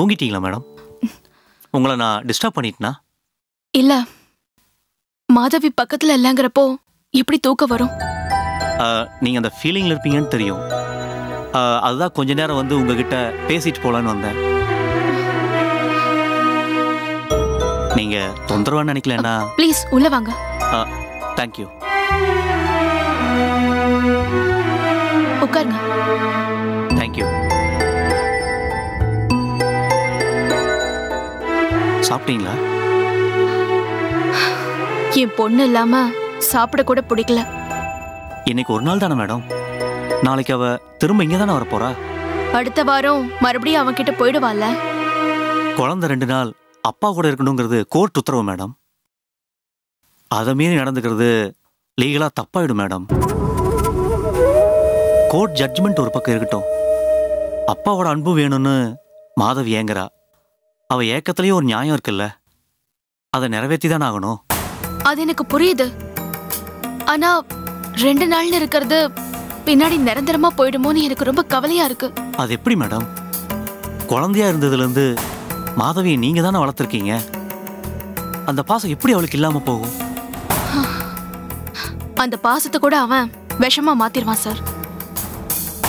தூங்கிட்டீங்களா madam? உங்களை நான் disturb பண்ணிட்டேனா? இல்ல, மாதவி பக்கத்துல இல்லங்கிறப்போ எப்படி தூக்கம் வரும்? நீங்க அந்த ஃபீலிங்ல இருப்பீங்கன்னு தெரியும். அதுதான் கொஞ்ச நேரம் வந்து உங்ககிட்ட பேசிட்டு போலான்னு வந்தேன். நீங்க தொந்தரவா நினைக்கலன்னா ப்ளீஸ் உள்ள வாங்க. தேங்க்யூ. உட்காருங்க. தேங்க்யூ. சாப்பிட்டீங்களா? என் பொண்ணு இல்லாம சாப்பிட கூட பிடிக்கல. இன்னைக்கு ஒரு நாள் தானே மேடம், நாளைக்கு அவ திரும்ப இங்க தானே வரப்போறா. அடுத்த வாரம் மறுபடியும் அவன் கிட்ட போயிடுவாள்ல. குழந்தை 2 நாள் அப்பா கூட இருக்கணுங்கிறது கோர்ட் உத்தரவு மேடம். அதை மீறி நடந்துக்கிறது லீகலா தப்பாயிடும் மேடம். கோர்ட் ஜட்ஜ்மெண்ட் ஒரு பக்கம் இருக்கட்டும், அப்பாவோட அன்பு வேணும்னு மாதவி ஏங்குறா. அவ ஏக்கத்திலேயே ஒரு நியாயம் இருக்குல்ல, அதை நிறைவேற்றி தானே ஆகணும். அது எனக்கு புரியுது. ஆனா 2 நாள்னு இருக்கிறது பின்னாடி நிரந்தரமா போயிடுமோன்னு எனக்கு ரொம்ப கவலையா இருக்கு. அது எப்படி மேடம்? குழந்தையா இருந்ததுல இருந்து மாதவியை நீங்க தானே வளர்த்துருக்கீங்க. அந்த பாசம் எப்படி அவளுக்கு இல்லாம போகும்? அந்த பாசத்தை கூட அவன் விஷமா மாத்திருவான் சார்.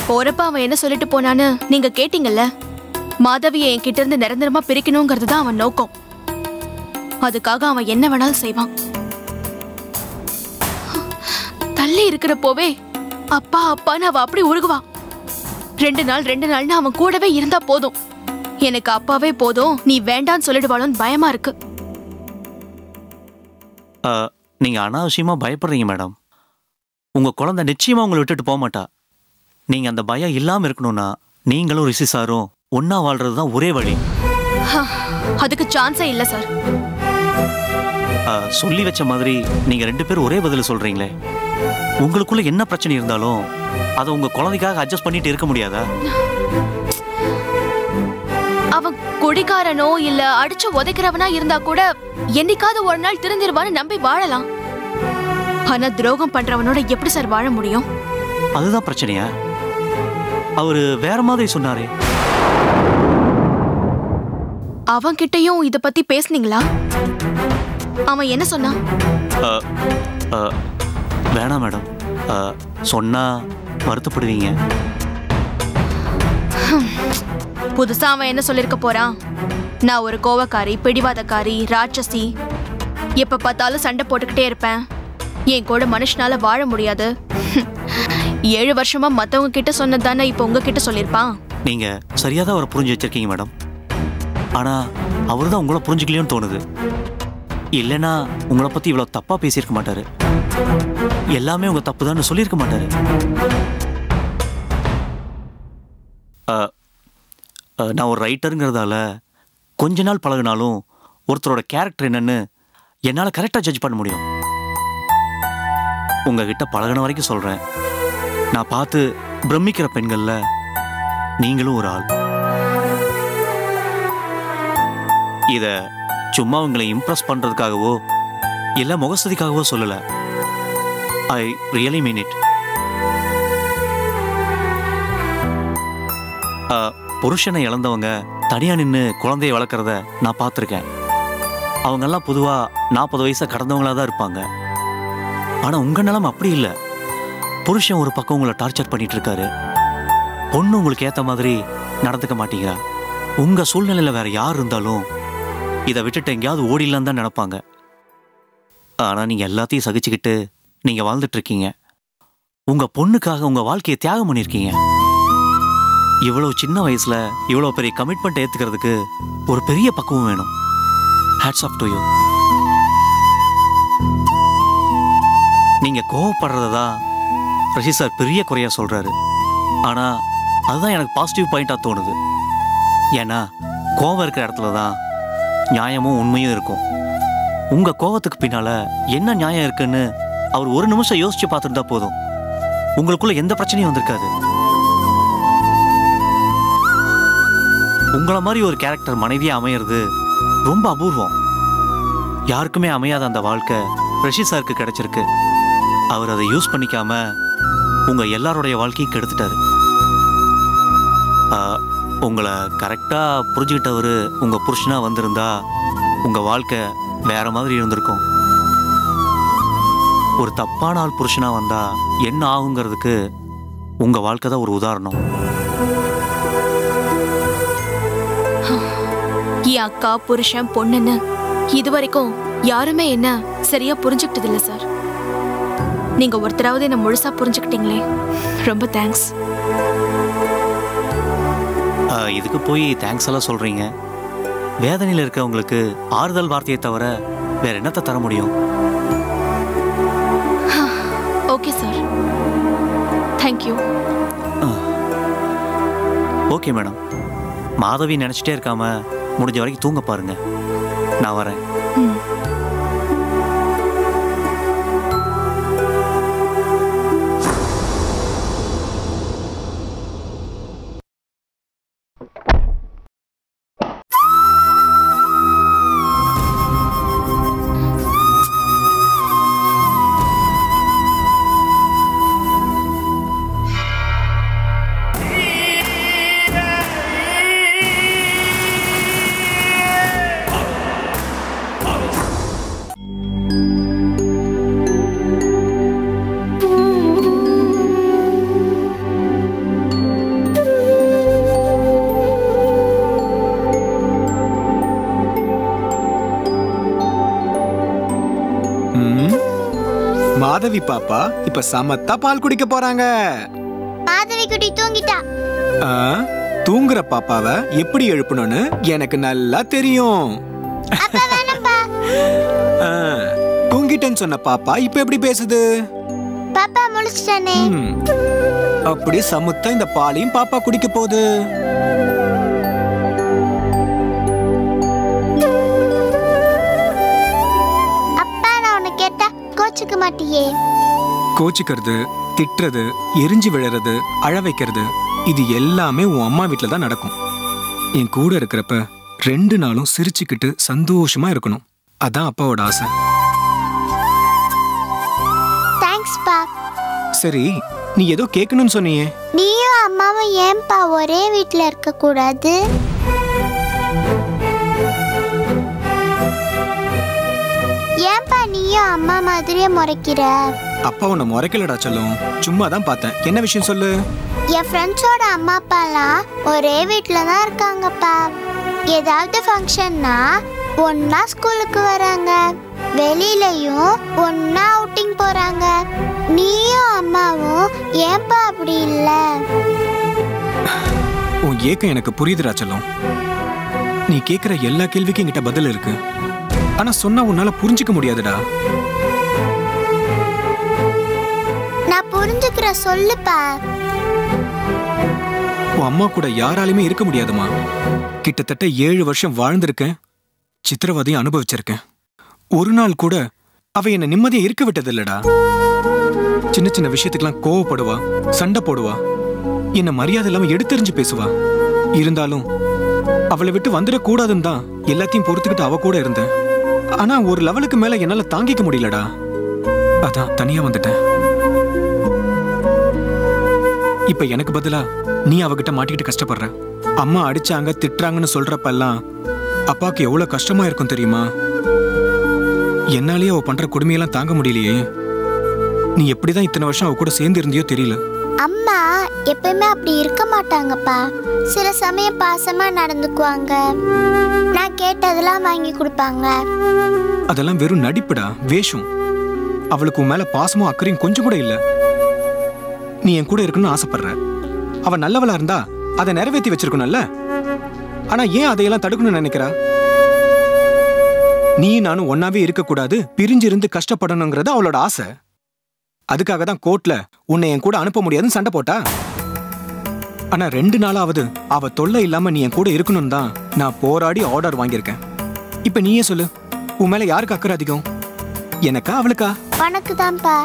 போறப்ப அவன் என்ன சொல்லிட்டு போனான்னு நீங்க கேட்டீங்கல்ல. மாதவியை என்கிட்ட இருந்து நிரந்தரமா பிரிக்கணுங்கிறது தான் அவன் நோக்கம். அதுக்காக அவன் என்ன வேணாலும் செய்வான். தள்ளி இருக்கிறப்போவே அப்பா அப்பான்னு அவ அப்படி உருகுவான். 2 நாள்னு அவன் கூடவே இருந்தா போதும், எனக்கு அப்பாவே போதும், நீ வேண்டான்னு சொல்லிடுவாளோன்னு பயமா இருக்கு. நீங்க அனாவசியமா பயப்படுறீங்க மேடம். உங்க குழந்தை நிச்சயமா உங்களை விட்டுட்டு போக மாட்டா. நீங்க அந்த பயம் இல்லாம இருக்கணும்னா நீங்களும் ரிஷி சாரும் ஒன்னா வாழ்றதுதான் ஒரே வழி. அதுக்கு சான்ஸே இல்ல சார். சொல்லி வச்ச மாதிரி நீங்க 2 பேரும் ஒரே பதில சொல்றீங்களே. உங்களுக்குள்ள என்ன பிரச்சனை இருந்தாலும் அதை உங்க குழந்தைக்காக அட்ஜஸ்ட் பண்ணிட்டு இருக்க முடியாதா? அவன் குடிகாரனோ இல்ல அடிச்சு உதைக்கிறவனா இருந்தா கூட என்னைக்காவது ஒரு நாள் திருந்திருவான்னு நம்பி வாழலாம். ஆனா துரோகம் பண்றவனோட எப்படி சார் வாழ முடியும்? அதுதான் பிரச்சனையா? அவரு வேற மாதிரி சொன்னாரே. அவன் கிட்டயும் இத பத்தி பேசுனீங்களா? அவன் என்ன சொன்னான்? வேணாம் மேடம், சொன்னா வருத்தப்படுவீங்க. புதுசா அவன் என்ன சொல்லிருக்க போறான்? நான் ஒரு கோவக்காரி, பிடிவாதக்காரி, ராட்சசி, எப்ப பார்த்தாலும் சண்டை போட்டுக்கிட்டே இருப்பேன், என் கூட மனுஷனால வாழ முடியாது. 7 வருஷமா மத்தவங்க கிட்ட சொன்னதானே இப்ப உங்ககிட்ட சொல்லிருப்பான். நீங்க சரியாதான் அவரை புரிஞ்சு வச்சிருக்கீங்க மேடம். ஆனா அவருதான் உங்களை புரிஞ்சுக்கலையோன்னு தோணுது. இல்லைன்னா உங்களை பத்தி இவ்வளவு தப்பா பேசியிருக்க மாட்டாரு. எல்லாமே உங்க தப்பு தான் சொல்லியிருக்க மாட்டாரு. நான் ஒரு ரைட்டருங்கிறதால கொஞ்ச நாள் பழகினாலும் ஒருத்தரோட கேரக்டர் என்னன்னு என்னால் கரெக்டாக ஜட்ஜ் பண்ண முடியும். உங்ககிட்ட பழகின வரைக்கும் சொல்கிறேன், நான் பார்த்து பிரமிக்கிற பெண்கள்ல நீங்களும் ஒரு ஆள். இதை சும்மா உங்களை இம்ப்ரெஸ் பண்ணுறதுக்காகவோ இல்லை முகஸ்துதிக்காகவோ சொல்லலை. I really mean it. புருஷனை இழந்தவங்க தனியா நின்று குழந்தைய வளர்க்குறத நான் பார்த்துருக்கேன். அவங்கெல்லாம் பொதுவாக 40 வயசை கடந்தவங்களா தான் இருப்பாங்க. ஆனால் உங்கள் நிலைமை அப்படி இல்லை. புருஷன் ஒரு பக்கம் உங்களை டார்ச்சர் பண்ணிட்டு இருக்காரு, பொண்ணு உங்களுக்கு ஏற்ற மாதிரி நடந்துக்க மாட்டீங்க. உங்கள் சூழ்நிலையில் வேற யார் இருந்தாலும் இதை விட்டுட்டு எங்கேயாவது ஓடிடலான்னு தான் நினைப்பாங்க. ஆனால் நீங்கள் எல்லாத்தையும் சகிச்சுக்கிட்டு நீங்கள் வாழ்ந்துட்டு இருக்கீங்க. உங்கள் பொண்ணுக்காக உங்கள் வாழ்க்கையை தியாகம் பண்ணியிருக்கீங்க. இவ்வளவு சின்ன வயசுல இவ்வளவு பெரிய கமிட்மெண்ட் ஏத்துக்கிறதுக்கு ஒரு பெரிய பக்குவம் வேணும். Hats off to you. நீங்க கோவப்படுறதா ரிஷி சார் பெரிய குறையா சொல்றாரு. ஆனா அதுதான் எனக்கு பாசிட்டிவ் பாயிண்டா தோணுது. ஏன்னா கோவம் இருக்கிற இடத்துல தான் நியாயமும் உண்மையும் இருக்கும். உங்க கோவத்துக்கு பின்னால என்ன நியாயம் இருக்குன்னு அவர் ஒரு நிமிஷம் யோசிச்சு பார்த்துருந்தா போதும், உங்களுக்குள்ள எந்த பிரச்சனையும் வந்திருக்காது. உங்களை மாதிரி ஒரு கேரக்டர் மனைவியா அமையிறது ரொம்ப அபூர்வம். யாருக்குமே அமையாத அந்த வாழ்க்கை ரிஷி சாருக்கு கிடைச்சிருக்கு. அவர் அதை யூஸ் பண்ணிக்காம உங்க எல்லாருடைய வாழ்க்கையும் கெடுத்துட்டாரு. உங்களை கரெக்டாக புரிஞ்சுக்கிட்டவர் உங்கள் புருஷனாக வந்திருந்தா உங்கள் வாழ்க்கை வேற மாதிரி இருந்திருக்கும். ஒரு தப்பான ஆள் புருஷனாக வந்தால் என்ன ஆகுங்கிறதுக்கு உங்கள் வாழ்க்கை தான் ஒரு உதாரணம். என் அக்கா புருஷன் பொண்ணுன்னு இது வரைக்கும் யாருமே என்ன சரியா புரிஞ்சுக்கிட்டது இல்லை சார். நீங்க ஒருத்தராவது என்ன முழுசா புரிஞ்சுக்கிட்டீங்களே, ரொம்ப தேங்க்ஸ். இதுக்கு போய் தேங்க்ஸ் எல்லாம் சொல்றீங்க? வேதனையில் இருக்கவங்களுக்கு ஆறுதல் வார்த்தையை தவிர வேற என்னத்தை தர முடியும்? Okay sir, thank you. Okay madam, Madhavi நினைச்சிட்டே இருக்காம முடிஞ்ச வரைக்கும் தூங்க பாருங்க. நான் வரேன். மாதவி பாப்பா இப்ப சமத்தா பால் குடிக்க போறாங்க. மாதவி குடி தூங்கிட்டா. தூங்குற பாப்பாவை எப்படி எழுப்பணும்னு எனக்கு நல்லா தெரியும். தூங்கிட்டேன்னு சொன்ன பாப்பா இப்ப எப்படி பேசுது? பாப்பா முழிச்சிட்டானே. அப்படி சமத்தா இந்த பாலையும் பாப்பா குடிக்க போகுது. கோச்சிக்க மாட்டியே? கோச்சிக்கிறது, திட்டுறது, எரிஞ்சு விழறது, அழ வைக்கிறது, இது எல்லாமே உன் அம்மா வீட்டுல தான் நடக்கும். என் கூட இருக்கிறப்ப 2 நாளும் சிரிச்சுக்கிட்டு சந்தோஷமா இருக்கணும். அதான் அப்பாவோட ஆசை. தேங்க்ஸ் பா. சரி, நீ ஏதோ கேட்கணும்னு சொன்னியே. நீயும் அம்மாவும் ஏன்பா ஒரே வீட்டுல இருக்க கூடாது? ஏன்பா நீயும் அம்மா மாதிரியே முறைக்கிற? அப்பா உன்னை முறைக்கலடா செல்லும், சும்மா தான் பார்த்தேன். என்ன விஷயம் சொல்லு. என் ஃப்ரெண்ட்ஸோட அம்மா அப்பாலாம் ஒரே வீட்டில் தான் இருக்காங்கப்பா. ஏதாவது ஃபங்க்ஷன்னா ஒன்னா ஸ்கூலுக்கு வராங்க, வெளியிலையும் ஒன்னா அவுட்டிங் போறாங்க. நீயும் அம்மாவும் ஏன்பா அப்படி இல்லை? உன் ஏக்கம் எனக்கு புரியுதுடா செல்லும். நீ கேட்குற எல்லா கேள்விக்கும் என்கிட்ட பதில் இருக்கு. ஆனா சொன்னா உன்னால புரிஞ்சுக்க முடியாதுடா. நான் புரிஞ்சுக்கிற சொல்லுப்பா. உன் அம்மா கூட யாராலுமே இருக்க முடியாதுமா. கிட்டத்தட்ட 7 வருஷம் வாழ்ந்திருக்கேன், சித்திரவதையும் அனுபவிச்சிருக்கேன். ஒரு நாள் கூட அவ என்ன நிம்மதியா இருக்க விட்டது இல்லடா. சின்ன சின்ன விஷயத்துக்கெல்லாம் கோவப்படுவா, சண்டை போடுவா, என்ன மரியாதை இல்லாம எடுத்தெறிஞ்சு பேசுவா. இருந்தாலும் அவளை விட்டு வந்துடக்கூடாதுன்னு தான் எல்லாத்தையும் பொறுத்துக்கிட்டு அவ கூட இருந்தேன். ஆனா ஒரு லெவலுக்கு மேல என்னால தாங்கிக்க முடியலடா. அதான் தனியா வந்துட்டேன். இப்ப எனக்கு பதிலா நீ அவகிட்ட மாட்டிக்கிட்டு கஷ்டப்படுற. அம்மா அடிச்சாங்க திட்டுறாங்கன்னு சொல்றப்பெல்லாம் அப்பாவுக்கு எவ்வளவு கஷ்டமா இருக்கும் தெரியுமா? என்னாலேயே அவ பண்ற கொடுமையெல்லாம் தாங்க முடியலையே. நீ எப்படிதான் இத்தனை வருஷம் அவ கூட சேர்ந்து இருந்தியோ தெரியல. அம்மா எப்பவுமே அப்படி இருக்க மாட்டாங்கப்பா. சில சமயம் பாசமா நடந்துக்குவாங்க, நான் கேட்டதெல்லாம் வாங்கி கொடுப்பாங்க. அதெல்லாம் வெறும் நடிப்புடா, வேஷம். அவளுக்கு உன் மேல பாசமும் அக்கறையும் கொஞ்சம் கூட இல்ல. நீ என் கூட இருக்கணும்னு ஆசைப்படுற. அவ நல்லவளா இருந்தா அதை நிறைவேற்றி வச்சிருக்கணும்ல. ஆனா ஏன் அதையெல்லாம் தடுக்கணும்னு நினைக்கிறா? நீ நானும் ஒன்னாவே இருக்கக்கூடாது, பிரிஞ்சிருந்து கஷ்டப்படணுங்கிறது அவளோட ஆசை. அதுக்காக தான் கோர்ட்ல உன்னை என் கூட அனுப்ப முடியாதுன்னு சண்டை போட்டா. ஆனா 2 நாளாவது அவ தொல்லை இல்லாம நீ என் கூட இருக்கணும் தான் நான் போராடி ஆர்டர் வாங்கியிருக்கேன். இப்ப நீயே சொல்லு, உன் மேல யாருக்கு அக்கறை அதிகம்? எனக்கா அவளுக்கா? உனக்கு தான்ப்பா.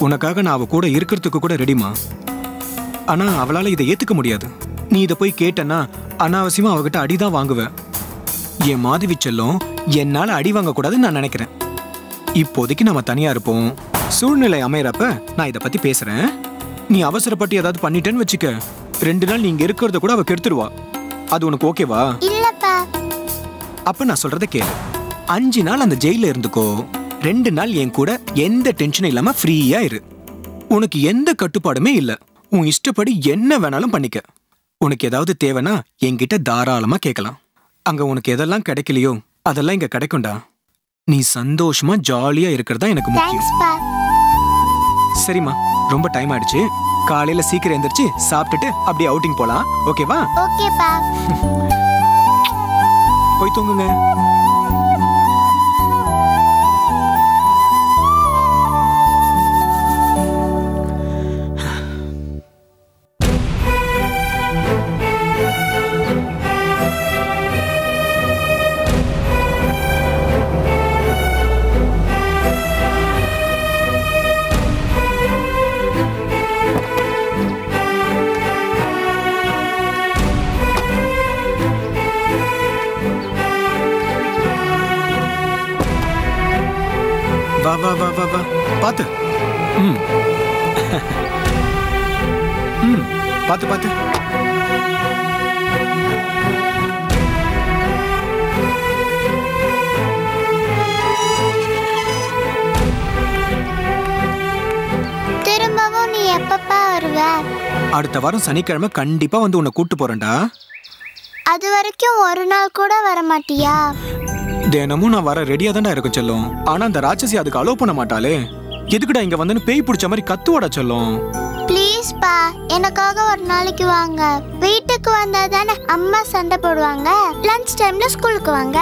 உனக்காக நான் அவ கூட இருக்கிறதுக்கு கூட ரெடிமா. ஆனா அவளால இதை ஏத்துக்க முடியாது. நீ இதை போய் கேட்டனா அனாவசியமா அவகிட்ட அடிதான் வாங்குவ. என் மாதவி செல்லும் என்னால அடி வாங்க கூடாதுன்னு நான் நினைக்கிறேன். இப்போதைக்கு நம்ம தனியா இருப்போம். சூழ்நிலை அமையறப்ப நான் இதை பத்தி பேசுறேன். நீ அவசரப்பட்டு ஏதாவது பண்ணிட்டேன்னு வச்சுக்க, 2 நாள் நீங்க இருக்கிறத கூட அவ கெடுத்துருவா. அது உனக்கு ஓகேவா? இல்லப்பா. அப்ப நான் சொல்றத கேளு. 5 நாள் அந்த ஜெயில இருந்துக்கோ. 2 நாள் என் கூட எந்த டென்ஷனும் இல்லாம ஃப்ரீயா இரு. உனக்கு எந்த கட்டுப்பாடுமே இல்ல. உன் இஷ்டப்படி என்ன வேணாலும் பண்ணிக்க. உனக்கு ஏதாவது தேவைன்னா என்கிட்ட தாராளமா கேட்கலாம். அங்க உனக்கு எதெல்லாம் கிடைக்கலையோ அதெல்லாம் இங்க கிடைக்கும்டா. நீ சந்தோஷமா ஜாலியா இருக்கிறதா எனக்கு முக்கியம். தேங்க்ஸ்பா. சரிம்மா, ரொம்ப டைம் ஆயிடுச்சு. காலையில சீக்கிரம் எந்திரிச்சு சாப்பிட்டுட்டு அப்படியே அவுட்டிங் போலாம். ஓகேவா? ஓகேப்பா. போய் தூங்குங்க. வா வா வா வா வா, பாத்து. பாத்து பாத்து. திரும்பவும் நீ எப்பப்பா வருவ? அடுத்த வாரம் சனிக்கிழமை கண்டிப்பா வந்து உன்னை கூட்டு போறேன்டா. அது வரைக்கும் ஒரு நாள் கூட வர மாட்டியா? தினமும் நான் வர ரெடியா தான்டா இருக்கும் செல்லும். ஆனா அந்த ராட்சசி அதுக்கு அலோவ் பண்ண மாட்டாளே. எதுக்குடா இங்க வந்து பேய் பிடிச்ச மாதிரி கத்துவாடா செல்லும். ப்ளீஸ் பா, எனக்காக ஒரு நாளைக்கு வாங்க. வீட்டுக்கு வந்தா தானே அம்மா சண்டை போடுவாங்க. லஞ்ச் டைம்ல ஸ்கூலுக்கு வாங்க.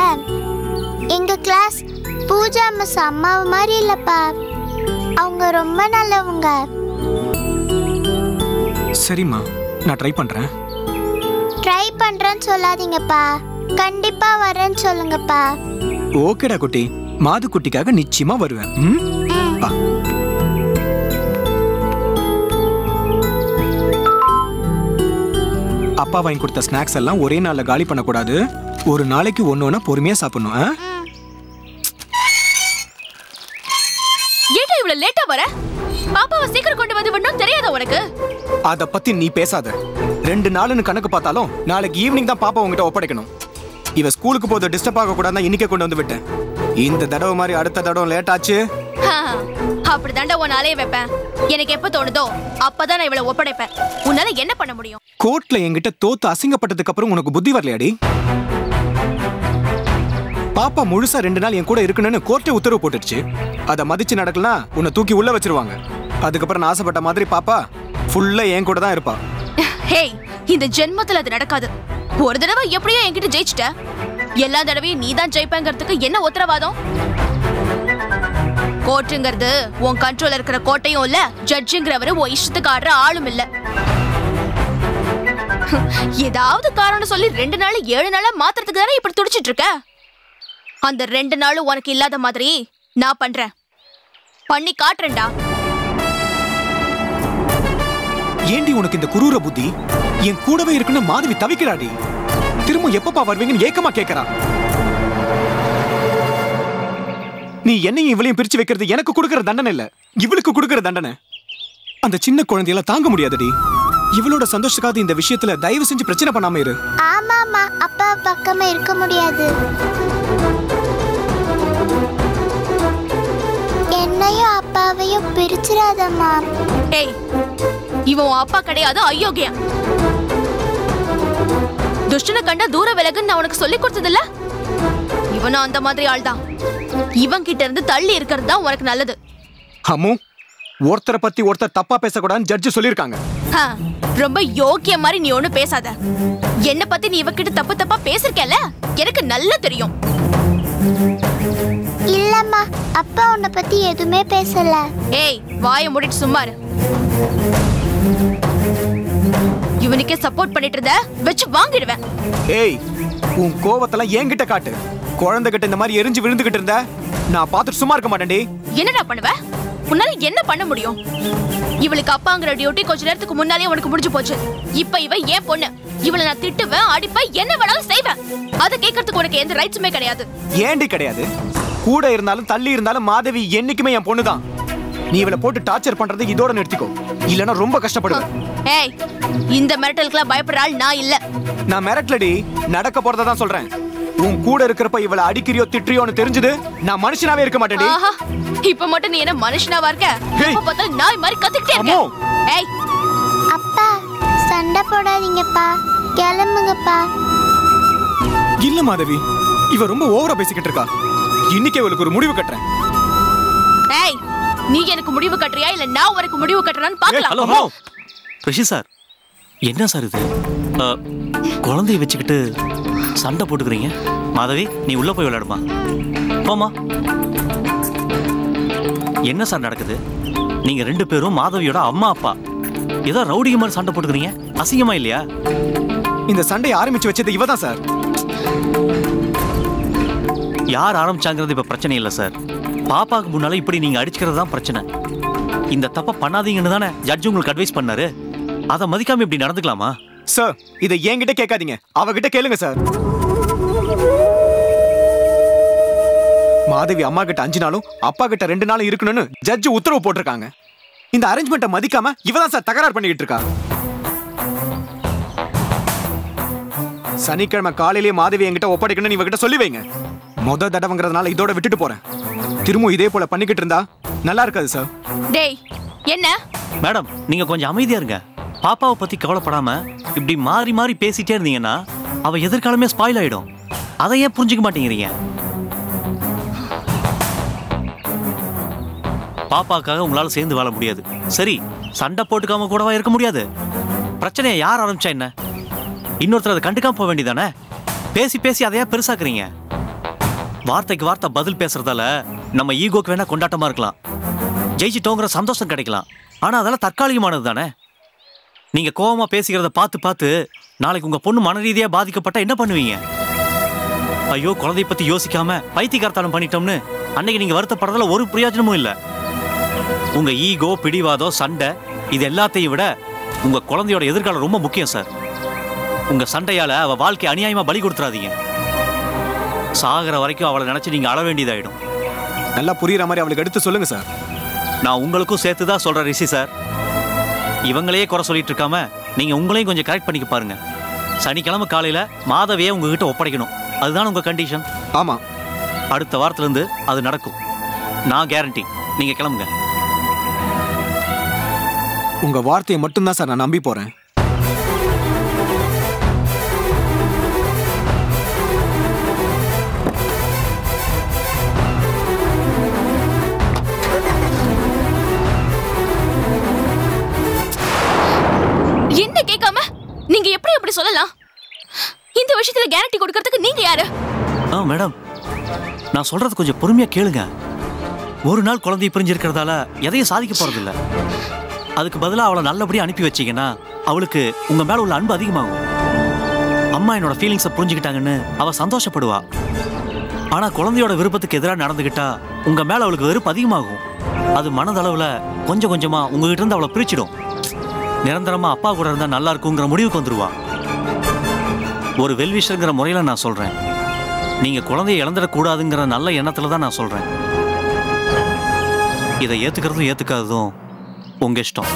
எங்க கிளாஸ் பூஜா மிஸ் அம்மாவை மாதிரி இல்லப்பா. அவங்க ரொம்ப நல்லவங்க. சரிம்மா, நான் ட்ரை பண்றேன். ட்ரை பண்றேன்னு சொல்லாதீங்கப்பா. கண்டிப்பா வரேன்னு சொல்லுங்கப்பா. ஓகேடா குட்டி, மாது குட்டிக்காக நிச்சயமா வருவேன். வா. அப்பா வாங்கி கொடுத்த ஸ்நாக்ஸ் எல்லாம் ஒரே நாள்ல காலி பண்ணக்கூடாது. ஒரு நாளைக்கு ஒண்ணு பொறுமையா சாப்பிடணும். ஏடா இவ்வளவு லேட்டா வர? பாப்பாவை சீக்கிரம் கொண்டு வந்து விடணும் தெரியாதா உனக்கு? அத பத்தி நீ பேசாத. 2 நாள்னு கணக்கு பார்த்தாலும் நாளைக்கு ஈவினிங் தான் பாப்பா உங்ககிட்ட ஒப்படைக்கணும். இவ ஸ்கூலுக்கு போது டிஸ்டர்ப் ஆக கூடாதுன்னு இன்னைக்கே கொண்டு வந்து விட்டேன். இந்த தடவை மாதிரி அடுத்த தடவை லேட் ஆச்சு. அப்படிதாண்டா உன் அலைய வைப்பேன். எனக்கு எப்ப தோணுதோ அப்பதான் நான் இவளை ஒப்படைப்பேன். உன்னால என்ன பண்ண முடியும்? கோர்ட்ல என்கிட்ட தோத்து அசிங்கப்பட்டதுக்கு அப்புறம் உனக்கு புத்தி வரலையாடி? பாப்பா முழுசா 2 நாள் என் கூட இருக்கணும்னு கோர்ட்டே உத்தரவு போட்டுடுச்சு. அதை மதிச்சு நடக்கலாம் உன்னை தூக்கி உள்ள வச்சிருவாங்க. அதுக்கப்புறம் நான் ஆசைப்பட்ட மாதிரி பாப்பா ஃபுல்லா என் கூட தான் இருப்பா. ஹேய், இந்த ஜென்மத்துல அது நடக்காது. ஒரு தடவை எப்படியோ என்கிட்ட ஜெயிச்சிட்ட. எல்லா தடவையும் நீ தான் ஜெயிப்பேங்கிறதுக்கு என்ன உத்தரவாதம்? கோர்ட்டுங்கிறது உன் கண்ட்ரோல் இருக்கிற கோட்டையும் இல்ல, ஜட்ஜுங்கிறவரு உன் இஷ்டத்துக்கு ஆடுற ஆளும் இல்ல. ஏதாவது காரணம் சொல்லி 2 நாள் 7 நாளா மாத்துறதுக்கு தானே இப்படி துடிச்சிட்டு இருக்க. அந்த 2 நாளும் உனக்கு இல்லாத மாதிரி நான் பண்றேன். பண்ணி காட்டுறேன்டா. ஏண்டி உனக்கு இந்த குரூர புத்தி? என் கூடவே இருக்குன்னு மாதவி தவிக்கிறாடி. திரும்ப எப்பப்பா வருவீங்கன்னு ஏக்கமா கேக்குறா. நீ என்னையும் இவளையும் பிரிச்சு வைக்கிறது எனக்கு கொடுக்கற தண்டனை இல்ல, இவளுக்கு கொடுக்கற தண்டனை. அந்த சின்ன குழந்தையில தாங்க முடியாதடி. இவளோட சந்தோஷத்துக்காக இந்த விஷயத்துல தயவு செஞ்சு பிரச்சனை பண்ணாம இரு. ஆமாமா, அப்பா பக்கமா இருக்க முடியாது. என்னையும் அப்பாவையும் பிரிச்சிராதம்மா. ஏய், இவன் அப்பா கிடையாது, அயோக்கியம். துஷ்டனை கண்டா தூர விலகுன்னு நான் உனக்கு சொல்லி கொடுத்ததில்ல? இவனும் அந்த மாதிரி ஆள் தான். இவன் கிட்ட இருந்து தள்ளி இருக்கிறது தான் உனக்கு நல்லது. அம்மு, ஒருத்தரை பத்தி ஒருத்தர் தப்பா பேசக்கூடாதுன்னு ஜட்ஜ் சொல்லிருக்காங்க. ரொம்ப யோக்கிய மாதிரி நீ ஒண்ணு பேசாத. என்ன பத்தி நீ இவகிட்ட தப்பு தப்பா பேசிருக்கல, எனக்கு நல்லா தெரியும். இல்லம்மா, அப்பா உன்னை பத்தி எதுவுமே பேசல. ஏய், வாயை மூடிட்டு சும்மா இரு. இவனுக்கே சப்போர்ட் பண்ணிட்டு இருந்த வெச்சு வாங்கிடுவேன். ஏய், உன் கோவத்தெல்லாம் என்கிட்ட காட்டு. குழந்தைகிட்ட இந்த மாதிரி எரிஞ்சு விழுந்துகிட்டு இருந்த நான் பார்த்துட்டு சும்மா இருக்க மாட்டேன்டி. என்னடா பண்ணுவ? உன்னால என்ன பண்ண முடியும்? இவளுக்கு அப்பாங்கிற டியூட்டி கொஞ்ச நேரத்துக்கு முன்னாலே உனக்கு முடிஞ்சு போச்சு. இப்ப இவ ஏன் பொண்ணு. இவளை நான் திட்டுவேன், அடிப்பேன், என்ன வேணாலும் செய்வேன். அதை கேட்கறதுக்கு உனக்கு எந்த ரைட்ஸுமே கிடையாது. ஏண்டி கிடையாது? கூட இருந்தாலும் தள்ளி இருந்தாலும் மாதவி என்னைக்குமே என் பொண்ணுதான். நீ இவளை போட்டு டார்ச்சர் பண்றது இதோட நிறுத்திக்கோ, இல்லன்னா ரொம்ப கஷ்டப்படுவேன். ஏய், இந்த மிரட்டலுக்குலாம் பயப்படுற ஆள் நான் இல்ல. நான் மிரட்டலடி, நடக்க போறதை தான் சொல்றேன். உன் கூட இருக்கிறப்ப இவளை அடிக்கிறியோ திட்டுறியோன்னு தெரிஞ்சது நான் மனுஷனாவே இருக்க மாட்டேடி. ஆஹா, இப்ப மட்டும் நீ என்ன மனுஷனாவா இருக்க? ஏய். எப்ப பார்த்தாலும் நாய் மாதிரி கத்திக்கிட்டே இருக்க. அம்மோ. ஏய், அப்பா சண்டை போடாதீங்கப்பா, கிளம்புங்கப்பா. இல்ல மாதவி, இவ ரொம்ப ஓவரா பேசிக்கிட்டு இருக்கா. இன்னைக்கு இவளுக்கு ஒரு முடிவு கட்டுறேன். ஏய், நீ எனக்கு முடிவு கட்டுறியா இல்ல நான் உனக்கு முடிவு கட்டுறான்னு பாக்கலாம். ஹலோ ஹலோ ரிஷி சார், என்ன சார் இது? குழந்தைய வச்சுக்கிட்டு சண்டை போட்டுக்கிறீங்க. மாதவி, நீ உள்ள போய் விளையாடுமா. போமா. என்ன சார் நடக்குது? நீங்க 2 பேரும் மாதவியோட அம்மா அப்பா ஏதோ ரவுடிக மாதிரி சண்டை போட்டுக்கிறீங்க. அசிங்கமா இல்லையா? இந்த சண்டையை ஆரம்பிச்சு வச்சது இவ தான் சார். யார் ஆரம்பிச்சாங்கிறது இப்ப பிரச்சனை இல்லை சார். பாப்பாக்கு முன்னால இப்படி நீங்க அடிச்சுக்கிறது தான் பிரச்சனை. இந்த தப்ப பண்ணாதீங்கன்னு தானே ஜட்ஜ் உங்களுக்கு அட்வைஸ் பண்ணாரு. அதை மதிக்காம இப்படி நடந்துக்கலாமா? சார், இதை என்கிட்ட கேட்காதீங்க, அவகிட்ட கேளுங்க சார். மாதவி அம்மா கிட்ட 5 நாளும் அப்பா கிட்ட 2 நாளும் இருக்கணும்னு ஜட்ஜ் உத்தரவு போட்டிருக்காங்க. இந்த அரேஞ்ச்மெண்ட்டை மதிக்காம இவதான் சார் தகராறு பண்ணிக்கிட்டு இருக்கா. சனிக்கிழமை காலையிலேயே மாதவி என்கிட்ட ஒப்படைக்கணும்னு இவகிட்ட சொல்லி வைங்க. முத தடவைங்கிறதுனால இதோட விட்டுட்டு போறேன். திரும்ப இதே போல பண்ணிக்கிட்டு இருந்தா நல்லா இருக்காது சார். டேய், என்ன? மேடம், நீங்க கொஞ்சம் அமைதியா இருங்க. பாப்பாவை பத்தி கவலைப்படாம இப்படி மாறி மாறி பேசிட்டே இருந்தீங்கன்னா அவ எதிர்காலமே ஸ்பாயில் ஆயிடும். அதை ஏன் புரிஞ்சுக்க மாட்டேங்கிறீங்க? பாப்பாக்காக உங்களால சேர்ந்து வாழ முடியாது. சரி, சண்டை போட்டுக்காம கூடவா இருக்க முடியாது? பிரச்சனையை யார் ஆரம்பிச்சா என்ன? இன்னொருத்தர் அதை கண்டுக்காம போக வேண்டியதானே? பேசி பேசி அதையா பெருசாக்குறீங்க? வார்த்தைக்கு வார்த்தை பதில் பேசுறதால நம்ம ஈகோக்கு வேணா கொண்டாட்டமா இருக்கலாம், ஜெயிச்சிட்டோங்கிற சந்தோஷம் கிடைக்கலாம். ஆனா அதெல்லாம் தற்காலிகமானது தானே. நீங்க கோவமா பேசிக்கிறத பார்த்து பார்த்து நாளைக்கு உங்க பொண்ணு மன ரீதியா பாதிக்கப்பட்டா என்ன பண்ணுவீங்க? ஐயோ, குழந்தைய பத்தி யோசிக்காம பைத்தியக்காரத்தனம் பண்ணிட்டோம்னு அன்னைக்கு நீங்க வருத்தப்படுறதுல ஒரு பிரயோஜனமும் இல்லை. உங்க ஈகோ, பிடிவாதம், சண்டை இது எல்லாத்தையும் விட உங்க குழந்தையோட எதிர்காலம் ரொம்ப முக்கியம் சார். உங்க சண்டையால அவ வாழ்க்கை அநியாயமா பலி கொடுத்துறாதீங்க. சாகிற வரைக்கும் அவளை நினைச்சு நீங்க அழ வேண்டியதாயிடும். நல்லா புரியுற மாதிரி அவளுக்கு எடுத்து சொல்லுங்க சார். நான் உங்களுக்கும் சேர்த்து தான் சொல்றேன் ரிஷி சார். இவங்களையே குறை சொல்லிட்டு இருக்காம நீங்க உங்களையும் கொஞ்சம் கரெக்ட் பண்ணிக்க பாருங்க. சனிக்கிழமை காலையில மாதவியை உங்ககிட்ட ஒப்படைக்கணும். அதுதான் உங்க கண்டிஷன். ஆமா, அடுத்த வாரத்துல இருந்து அது நடக்கும். நான் கேரண்டி. நீங்க கிளம்புங்க. உங்க வார்த்தையை மட்டும்தான் சார் நான் நம்பி போறேன். என்ன கேட்காம நீங்க எப்படி சொல்லலாம்? இந்த விஷயத்துல கேரண்டி கொடுக்கிறதுக்கு நீங்க யாரு? மேடம், நான் சொல்றது கொஞ்சம் பொறுமையா கேளுங்க. ஒரு நாள் குழந்தைய பிரிஞ்சிருக்கிறதால எதையும் சாதிக்க போறதில்ல. அதுக்கு பதிலாக அவளை நல்லபடியா அனுப்பி வச்சீங்கன்னா அவளுக்கு உங்க மேல உள்ள அன்பு அதிகமாகும். அம்மா என்னோட ஃபீலிங்ஸை புரிஞ்சுக்கிட்டாங்கன்னு அவ சந்தோஷப்படுவா. ஆனா குழந்தையோட விருப்பத்துக்கு எதிராக நடந்துகிட்டா உங்க மேல அவளுக்கு வெறுப்பு அதிகமாகும். அது மனதளவுல கொஞ்சம் கொஞ்சமா உங்ககிட்ட இருந்து அவளை பிரிச்சிடும். நிரந்தரமா அப்பா கூட இருந்தா நல்லா இருக்குங்கிற முடிவுக்கு வந்துருவா. ஒரு வெல்விஷர்ங்கிற முறையில நான் சொல்றேன். நீங்க குழந்தைய இழந்துடக்கூடாதுங்கிற நல்ல எண்ணத்துல தான் நான் சொல்றேன். இதை ஏத்துக்கிறதும் ஏத்துக்காததும் உங்க இஷ்டம்.